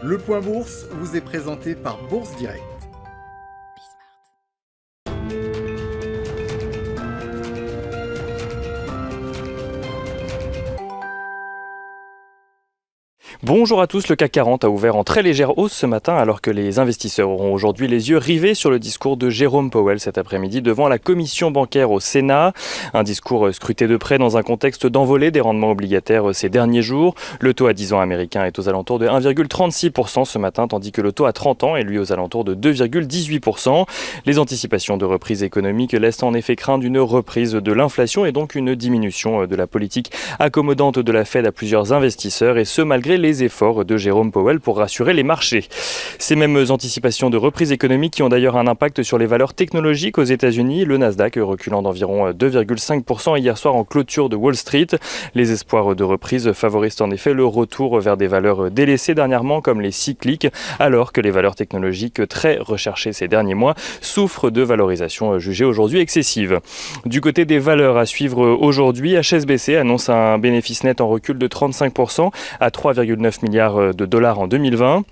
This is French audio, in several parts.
Le Point Bourse vous est présenté par Bourse Direct. Bonjour à tous, le CAC 40 a ouvert en très légère hausse ce matin alors que les investisseurs auront aujourd'hui les yeux rivés sur le discours de Jérôme Powell cet après-midi devant la commission bancaire au Sénat. Un discours scruté de près dans un contexte d'envolée des rendements obligataires ces derniers jours. Le taux à 10 ans américain est aux alentours de 1,36% ce matin tandis que le taux à 30 ans est lui aux alentours de 2,18%. Les anticipations de reprise économique laissent en effet craindre une reprise de l'inflation et donc une diminution de la politique accommodante de la Fed à plusieurs investisseurs et ce malgré les efforts de Jérôme Powell pour rassurer les marchés. Ces mêmes anticipations de reprise économique qui ont d'ailleurs un impact sur les valeurs technologiques aux États-Unis, le Nasdaq reculant d'environ 2,5% hier soir en clôture de Wall Street. Les espoirs de reprise favorisent en effet le retour vers des valeurs délaissées dernièrement comme les cycliques, alors que les valeurs technologiques très recherchées ces derniers mois souffrent de valorisations jugées aujourd'hui excessives. Du côté des valeurs à suivre aujourd'hui, HSBC annonce un bénéfice net en recul de 35% à 3,9 milliards de dollars en 2020.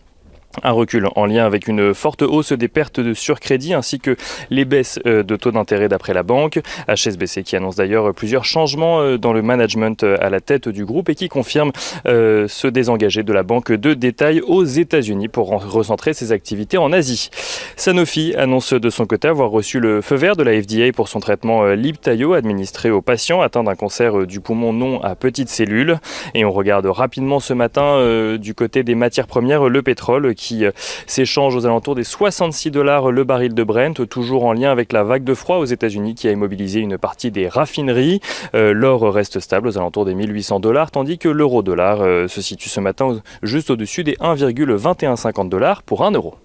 Un recul en lien avec une forte hausse des pertes de surcrédit ainsi que les baisses de taux d'intérêt d'après la banque. HSBC qui annonce d'ailleurs plusieurs changements dans le management à la tête du groupe et qui confirme se désengager de la banque de détail aux États-Unis pour recentrer ses activités en Asie. Sanofi annonce de son côté avoir reçu le feu vert de la FDA pour son traitement Libtayo administré aux patients atteints d'un cancer du poumon non à petites cellules. Et on regarde rapidement ce matin du côté des matières premières le pétrole qui s'échange aux alentours des $66 le baril de Brent, toujours en lien avec la vague de froid aux États-Unis qui a immobilisé une partie des raffineries. L'or reste stable aux alentours des $1 800, tandis que l'euro-dollar se situe ce matin juste au-dessus des $1,2150 pour 1 euro.